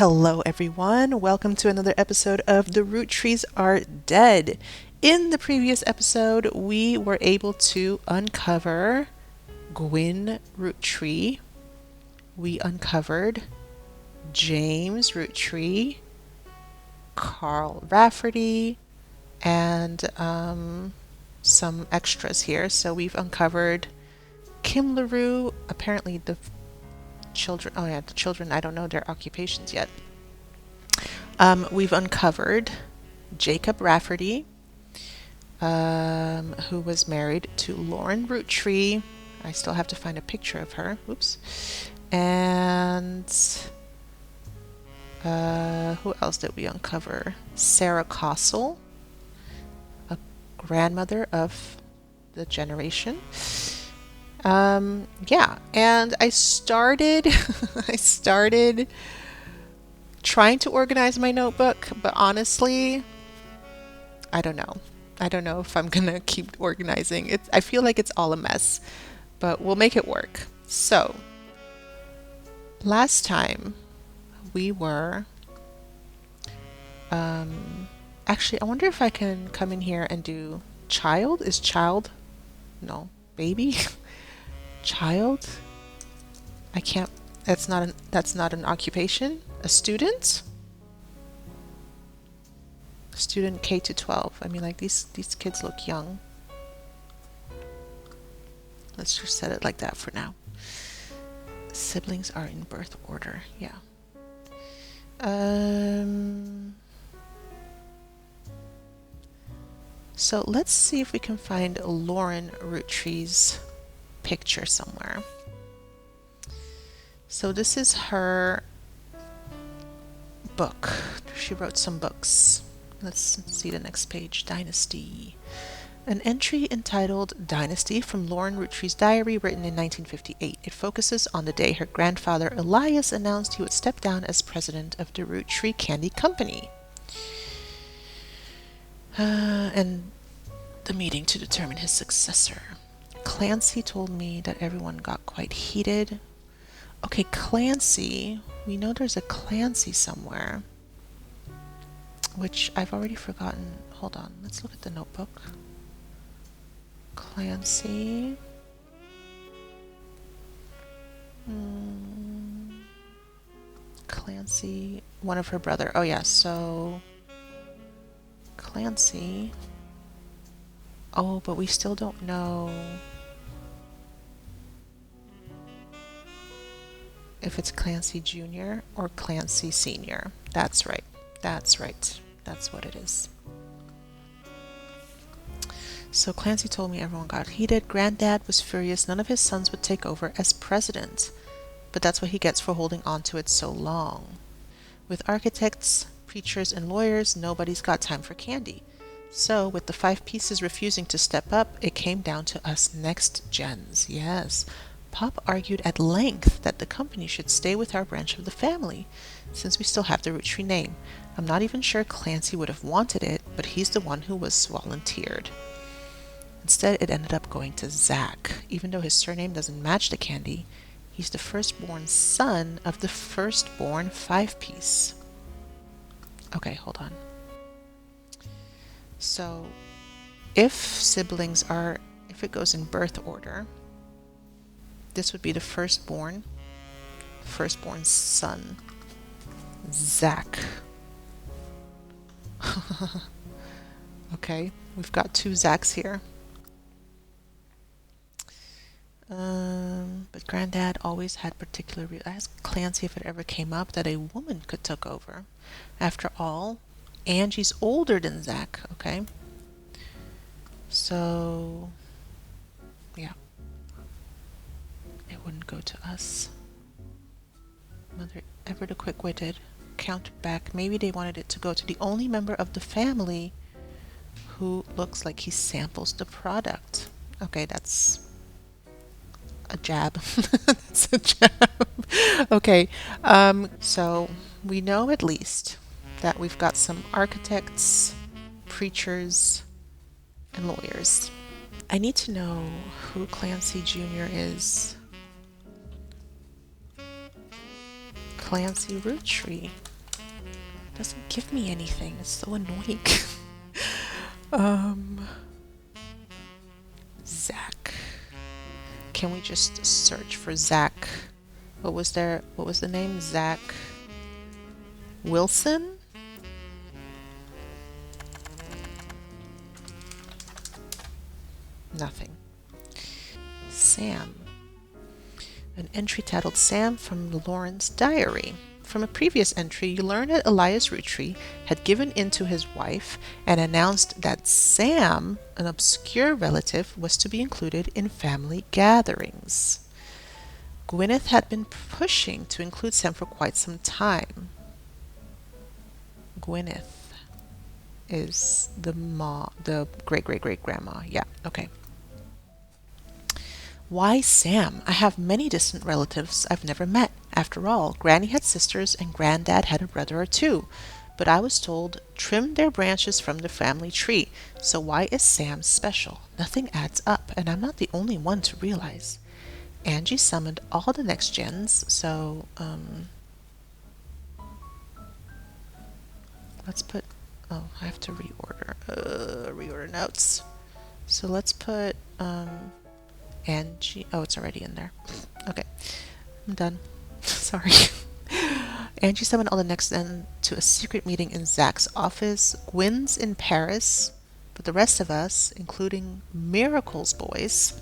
Hello, everyone. Welcome to another episode of The Roottrees Are Dead. In the previous episode, we were able to uncover Gwyn Roottree. We uncovered James Roottree, Carl Rafferty, and some extras here. So we've uncovered Kim LaRue, apparently the children. Oh yeah, the children, I don't know their occupations yet. We've uncovered Jacob Rafferty, who was married to Lauren Roottree. I still have to find a picture of her. Oops. And who else did we uncover? Sarah Kossel, a grandmother of the generation. Yeah, and I started I started trying to organize my notebook, but honestly, I don't know. I don't know if I'm gonna keep organizing. I feel like it's all a mess, but we'll make it work. So, last time we were actually, I wonder if I can come in here and do child. Is child? No, baby. Child? I can't. That's not an occupation. A student? Student K to 12. I mean, like these kids look young. Let's just set it like that for now. Siblings are in birth order. Yeah. So let's see if we can find Lauren Roottree's picture somewhere. So this is her book. She wrote some books. Let's see the next page. Dynasty. An entry entitled Dynasty from Lauren Roottree's diary, written in 1958. It focuses on the day her grandfather Elias announced he would step down as president of the Roottree Candy Company. And the meeting to determine his successor. Clancy told me that everyone got quite heated. Okay, Clancy. We know there's a Clancy somewhere, which I've already forgotten. Hold on, let's look at the notebook. Clancy. Clancy, one of her brother. Oh yeah, so Clancy. Oh, but we still don't know if it's Clancy Jr. or Clancy Sr. That's right. That's right. That's what it is. So Clancy told me everyone got heated. Granddad was furious none of his sons would take over as president. But that's what he gets for holding on to it so long. With architects, preachers, and lawyers, nobody's got time for candy. So, with the 5 pieces refusing to step up, it came down to us next gens. Yes. Pop argued at length that the company should stay with our branch of the family, since we still have the Roottree name. I'm not even sure Clancy would have wanted it, but he's the one who was volunteered. Instead, it ended up going to Zach. Even though his surname doesn't match the candy, he's the firstborn son of the firstborn 5-piece. Okay, hold on. So, if it goes in birth order, this would be the firstborn son, Zach. Okay, we've got 2 Zachs here. But Granddad always had particular I asked Clancy if it ever came up that a woman could take over. After all, Angie's older than Zach, okay? So, yeah. It wouldn't go to us. Mother ever the quick-witted countered back. Maybe they wanted it to go to the only member of the family who looks like he samples the product. Okay, that's a jab. That's a jab. Okay, so we know at least that we've got some architects, preachers, and lawyers. I need to know who Clancy Jr. is. Clancy Roottree. doesn't give me anything. It's so annoying. um, Zach. Can we just search for Zach? What was the name? Zach Wilson? Nothing. Sam. An entry titled Sam from Lauren's diary. From a previous entry, you learn that Elias Roottrees had given in to his wife and announced that Sam, an obscure relative, was to be included in family gatherings. Gwyneth had been pushing to include Sam for quite some time. Gwyneth is the great-great-great-grandma. Yeah, okay. Why Sam? I have many distant relatives I've never met. After all, Granny had sisters and Granddad had a brother or two. But I was told, trim their branches from the family tree. So why is Sam special? Nothing adds up, and I'm not the only one to realize. Angie summoned all the next gens, so, let's put, oh, I have to reorder notes. So let's put, Angie, oh, it's already in there. Okay, I'm done. Sorry. Angie summoned all the next men to a secret meeting in Zach's office. Gwen's in Paris, but the rest of us, including Miracle's boys,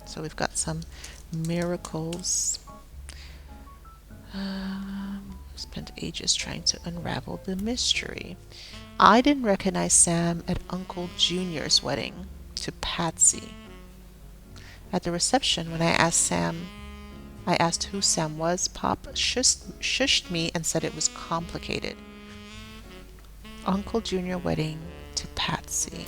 so we've got some Miracles, spent ages trying to unravel the mystery. I didn't recognize Sam at Uncle Junior's wedding to Patsy. At the reception, when I asked who Sam was, Pop shushed me and said it was complicated. Uncle Junior wedding to Patsy.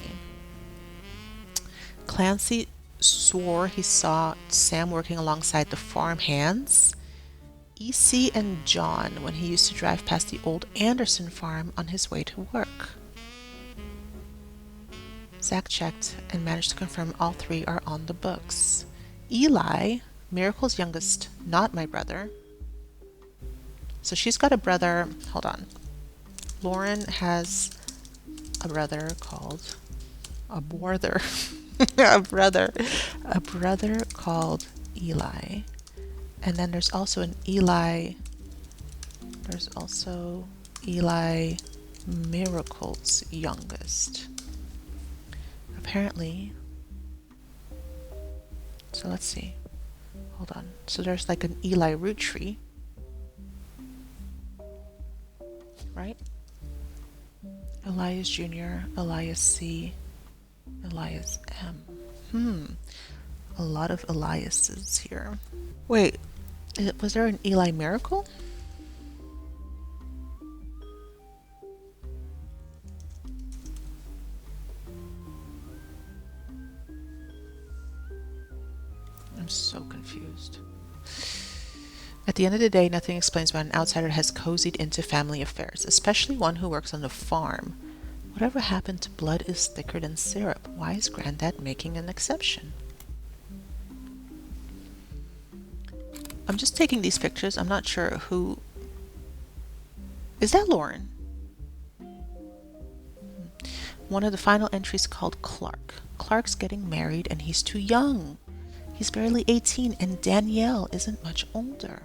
Clancy swore he saw Sam working alongside the farm hands, EC and John, when he used to drive past the old Anderson farm on his way to work. Zach checked and managed to confirm all three are on the books. Eli, Miracle's youngest, not my brother. So she's got a brother. Hold on. Lauren has a brother called a brother. a brother called Eli. And then there's also an Eli. There's also Eli, Miracle's youngest. Apparently. So let's see. Hold on. So there's like an Eli Roottrees, right? Elias Jr., Elias C., Elias M. A lot of Eliases here. Wait, was there an Eli Miracle? I'm so confused. At the end of the day, nothing explains why an outsider has cozied into family affairs, especially one who works on the farm. Whatever happened to blood is thicker than syrup? Why is Granddad making an exception? I'm just taking these pictures. I'm not sure who... Is that Lauren? One of the final entries called Clark. Clark's getting married and he's too young. He's barely 18 and Danielle isn't much older.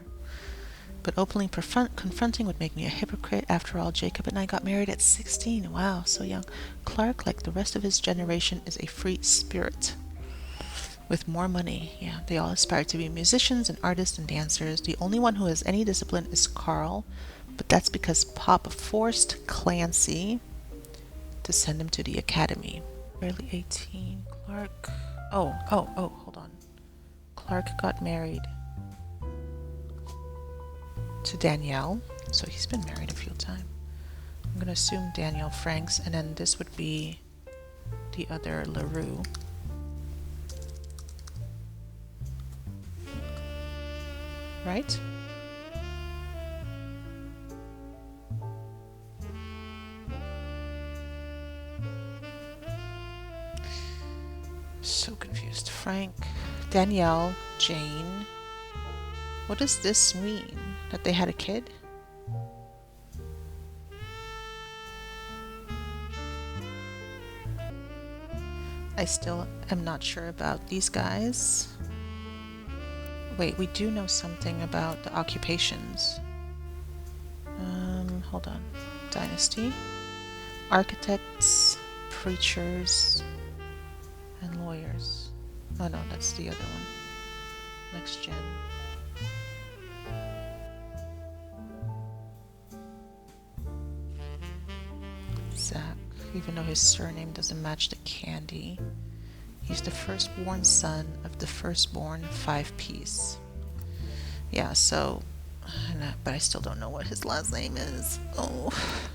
But openly confronting would make me a hypocrite. After all, Jacob and I got married at 16. Wow, so young. Clark, like the rest of his generation, is a free spirit. With more money. Yeah, they all aspire to be musicians and artists and dancers. The only one who has any discipline is Carl. But that's because Pop forced Clancy to send him to the academy. Barely 18. Clark. Oh, hold on. Clark got married to Danielle, so he's been married a few times. I'm going to assume Danielle Franks, and then this would be the other LaRue. Right? So confused. Frank, Danielle, Jane. What does this mean? That they had a kid? I still am not sure about these guys. Wait, we do know something about the occupations. Hold on. Dynasty. Architects, preachers, and lawyers. Oh no, that's the other one. Next gen. Zach, even though his surname doesn't match the candy. He's the firstborn son of the firstborn 5-piece. Yeah, so, but I still don't know what his last name is. Oh,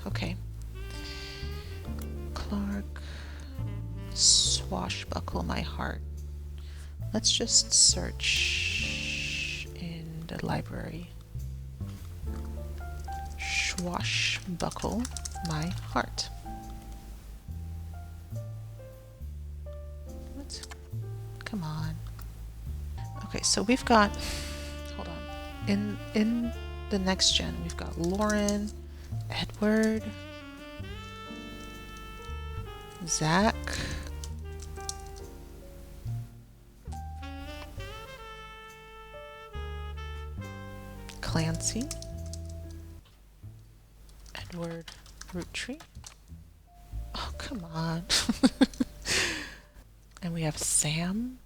okay. Clark, swashbuckle my heart. Let's just search in the library. Swashbuckle my heart. What? Come on. Okay, so we've got, hold on. In the next gen, we've got Lauren, Edward, Zach, Clancy, Edward Roottree. Oh, come on. And we have Sam.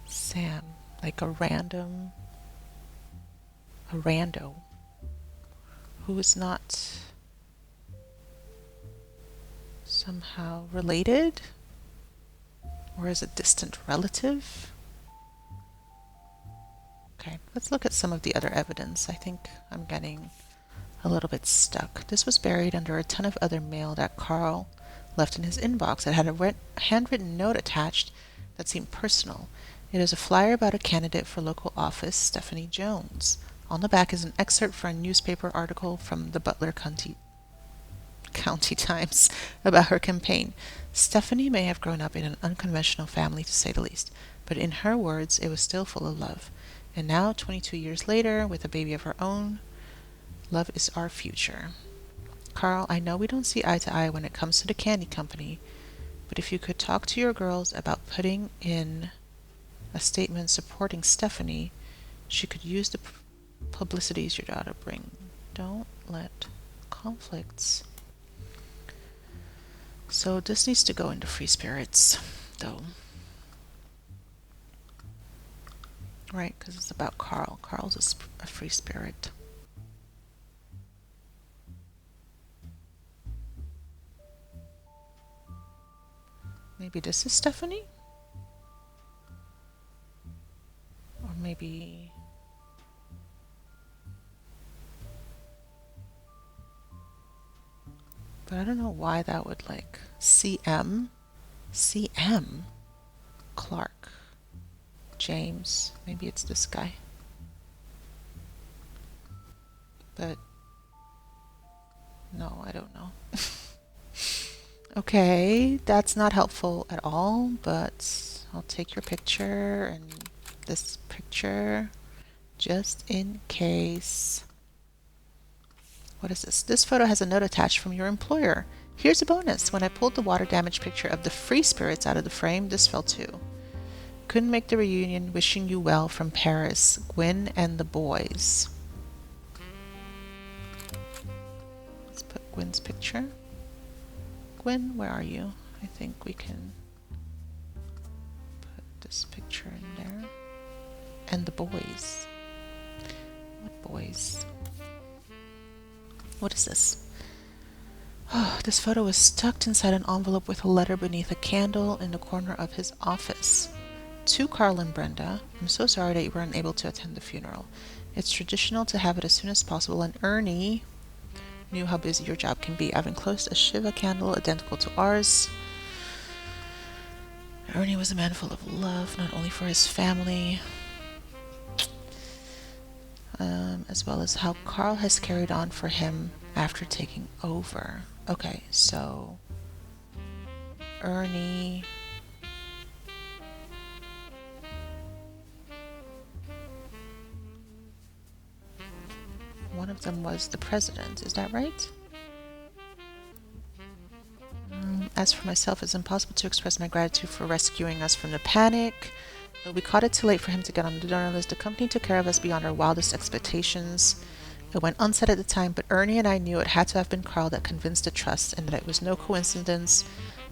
Sam, like a rando who is not somehow related or is a distant relative. Okay, let's look at some of the other evidence. I think I'm getting a little bit stuck. This was buried under a ton of other mail that Carl left in his inbox. It had a handwritten note attached that seemed personal. It is a flyer about a candidate for local office, Stephanie Jones. On the back is an excerpt from a newspaper article from the Butler County Times about her campaign. Stephanie may have grown up in an unconventional family, to say the least, but in her words, it was still full of love. And now, 22 years later, with a baby of her own, love is our future. Carl, I know we don't see eye to eye when it comes to the candy company, but if you could talk to your girls about putting in a statement supporting Stephanie, she could use the publicities your daughter bring. Don't let conflicts. So this needs to go into free spirits, though. Right, because it's about Carl. Carl's a free spirit. Maybe this is Stephanie? Or maybe... But I don't know why that would like... CM? Clark. James. Maybe it's this guy. But... No, I don't know. Okay, that's not helpful at all, but I'll take your picture and this picture just in case. What is this? This photo has a note attached from your employer. Here's a bonus. When I pulled the water damage picture of the free spirits out of the frame, this fell too. Couldn't make the reunion. Wishing you well from Paris. Gwen and the boys. Let's put Gwen's picture. Gwen, where are you? I think we can put this picture in there. And the boys. What boys? What is this? Oh, this photo was tucked inside an envelope with a letter beneath a candle in the corner of his office. To Carl and Brenda, I'm so sorry that you were unable to attend the funeral. It's traditional to have it as soon as possible, and Ernie knew how busy your job can be. I've enclosed a Shiva candle identical to ours. Ernie was a man full of love, not only for his family, as well as how Carl has carried on for him after taking over. Okay, so Ernie. One of them was the president, is that right? As for myself, it's impossible to express my gratitude for rescuing us from the panic. Though we caught it too late for him to get on the donor list, the company took care of us beyond our wildest expectations. It went unsaid at the time, but Ernie and I knew it had to have been Carl that convinced the trust, and that it was no coincidence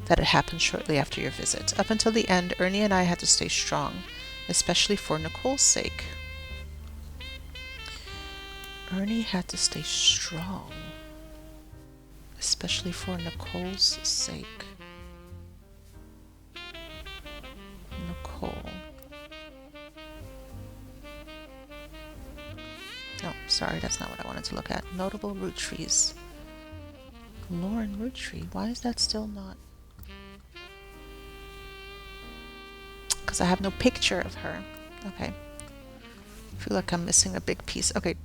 that it happened shortly after your visit. Up until the end, Ernie and I had to stay strong, especially for Nicole's sake. Ernie had to stay strong, especially for Nicole's sake. Nicole. No, sorry, that's not what I wanted to look at. Notable root trees. Lauren Roottree. Why is that still not? Because I have no picture of her. Okay. I feel like I'm missing a big piece. Okay.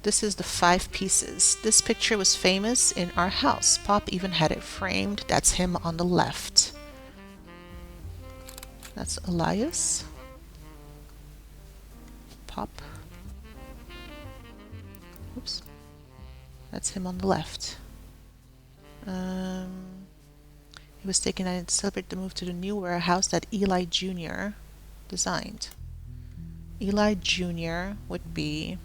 This is the 5 pieces. This picture was famous in our house. Pop even had it framed. That's him on the left. That's Elias. Pop. Oops. That's him on the left. He was taken out to celebrate the move to the new warehouse that Eli Jr. designed. Eli Jr. would be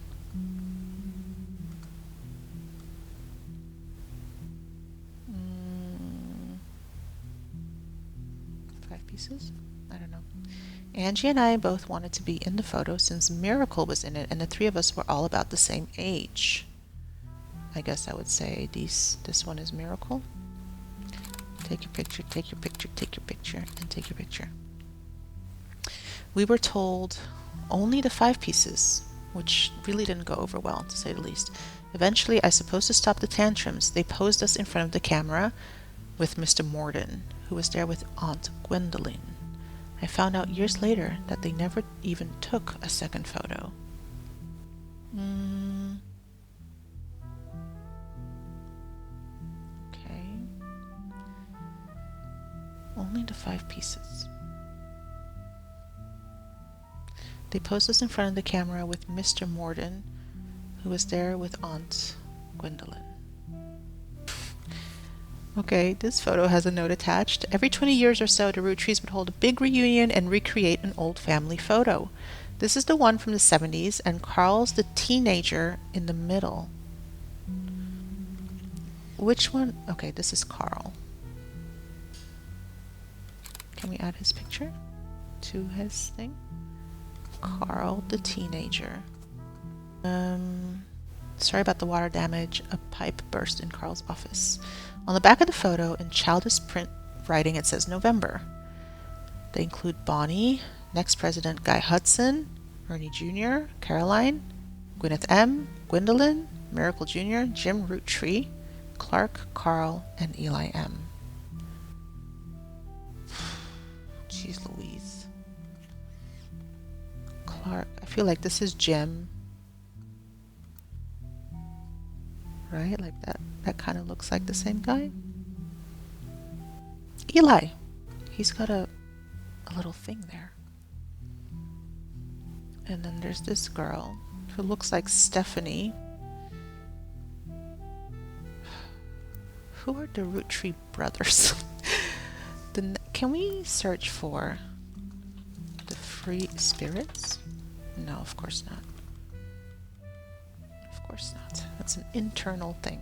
5 pieces? I don't know. Angie and I both wanted to be in the photo since Miracle was in it, and the 3 of us were all about the same age. I guess I would say this one is Miracle. Take your picture, take your picture, take your picture, and take your picture. We were told only the 5 pieces, which really didn't go over well, to say the least. Eventually, I suppose to stop the tantrums, they posed us in front of the camera with Mr. Morden, who was there with Aunt Gwendolyn. I found out years later that they never even took a second photo. Okay. Only the 5 pieces. They posed us in front of the camera with Mr. Morden, who was there with Aunt Gwendolyn. Okay, this photo has a note attached. Every 20 years or so, the Roottrees would hold a big reunion and recreate an old family photo. This is the one from the 70s, and Carl's the teenager in the middle. Which one? Okay, this is Carl. Can we add his picture to his thing? Carl the teenager. Sorry about the water damage. A pipe burst in Carl's office. On the back of the photo, in childish print writing, it says November. They include Bonnie, next president Guy Hudson, Ernie Jr., Caroline, Gwyneth M., Gwendolyn, Miracle Jr., Jim Roottree, Clark, Carl, and Eli M. Jeez Louise. Clark. I feel like this is Jim. Right? Like that. That kind of looks like the same guy. Eli. He's got a little thing there. And then there's this girl who looks like Stephanie. Who are the Roottree brothers? Can we search for the free spirits? No, of course not. Of course not. That's an internal thing.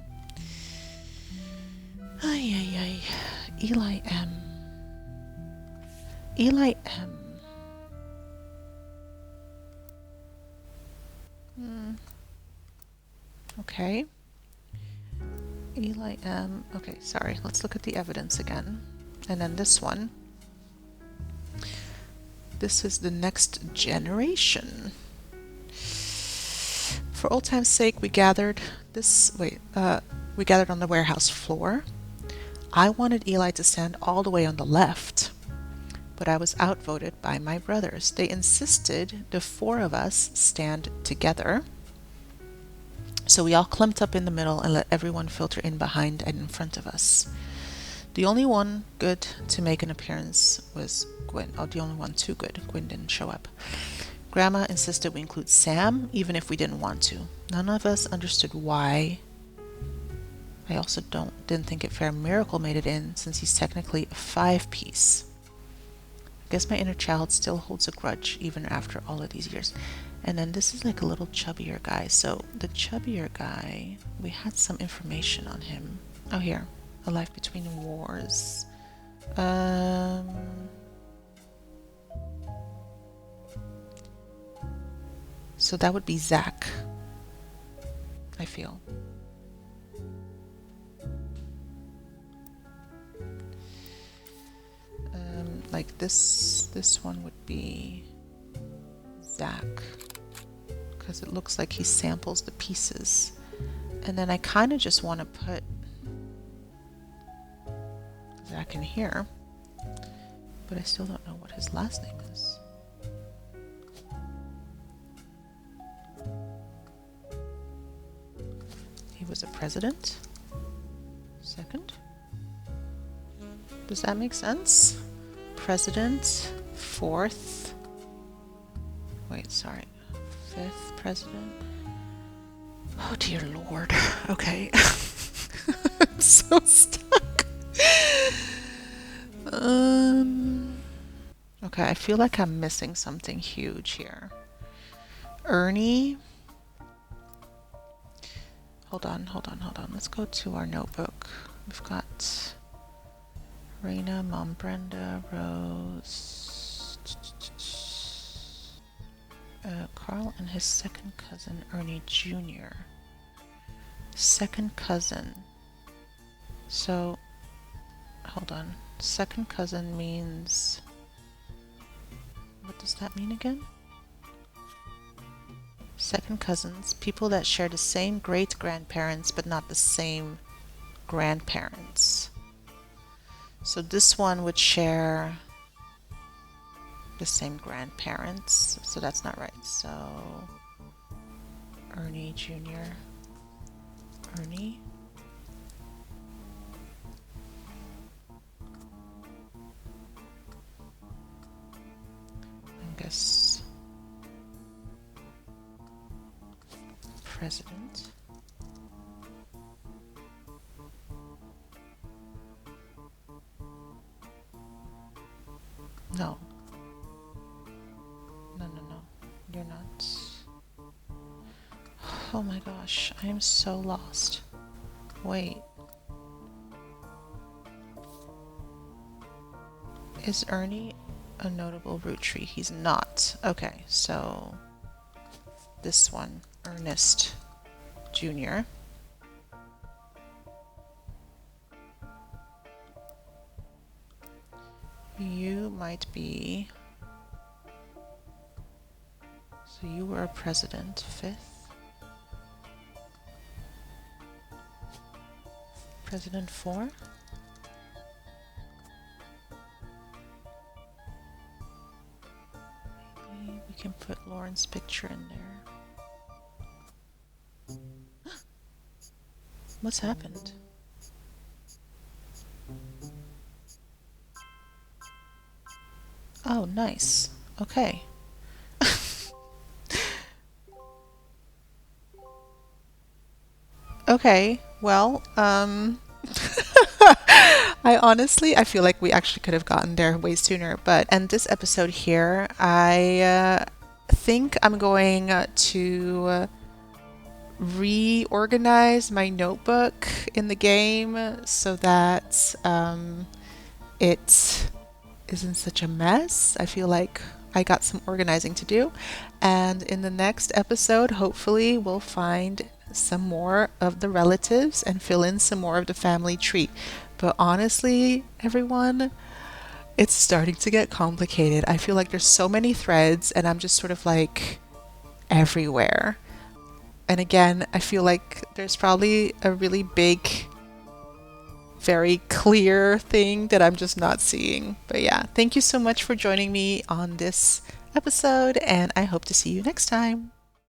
Ay, ay, ay. Eli M. Eli M. Okay. Eli M. Okay, sorry. Let's look at the evidence again. And then this one. This is the next generation. For old time's sake, we gathered on the warehouse floor. I wanted Eli to stand all the way on the left, but I was outvoted by my brothers. They insisted the 4 of us stand together. So we all clumped up in the middle and let everyone filter in behind and in front of us. The only one good to make an appearance was Gwen. Oh, the only one too good. Gwen didn't show up. Grandma insisted we include Sam, even if we didn't want to. None of us understood why. I also didn't think it fair Miracle made it in, since he's technically a 5-piece. I guess my inner child still holds a grudge even after all of these years. And then this is like a little chubbier guy. So the chubbier guy, we had some information on him. Oh, here. A life between wars. So that would be Zach, I feel. Like this one would be Zach, because it looks like he samples the pieces. And then I kind of just want to put Zach in here, but I still don't know what his last name is. He was a president. Second. Does that make sense? President. Fourth. Wait, sorry. Fifth president. Oh dear Lord. Okay. I'm so stuck. Okay, I feel like I'm missing something huge here. Ernie. Hold on. Let's go to our notebook. We've got Raina, Mom Brenda, Rose, Carl and his second cousin, Ernie Jr. Second cousin. So, hold on. Second cousin means... What does that mean again? Second cousins, people that share the same great-grandparents but not the same grandparents. So this one would share the same grandparents, so that's not right. So Ernie Jr. Ernie. I guess president. No. No. You're not. Oh my gosh, I am so lost. Wait. Is Ernie a notable root tree? He's not. Okay, so this one, Ernest Jr. You might be... So you were a president, 5th. President 4? Maybe we can put Lauren's picture in there. What's happened? Oh, nice. Okay. Okay, well, I feel like we actually could have gotten there way sooner, but end this episode here. I think I'm going to reorganize my notebook in the game so that it isn't such a mess. I feel like I got some organizing to do, and in the next episode, hopefully we'll find some more of the relatives and fill in some more of the family tree. But honestly, everyone, it's starting to get complicated. I feel like there's so many threads and I'm just sort of like everywhere. And again, I feel like there's probably a really big, very clear thing that I'm just not seeing. But yeah, thank you so much for joining me on this episode, and I hope to see you next time.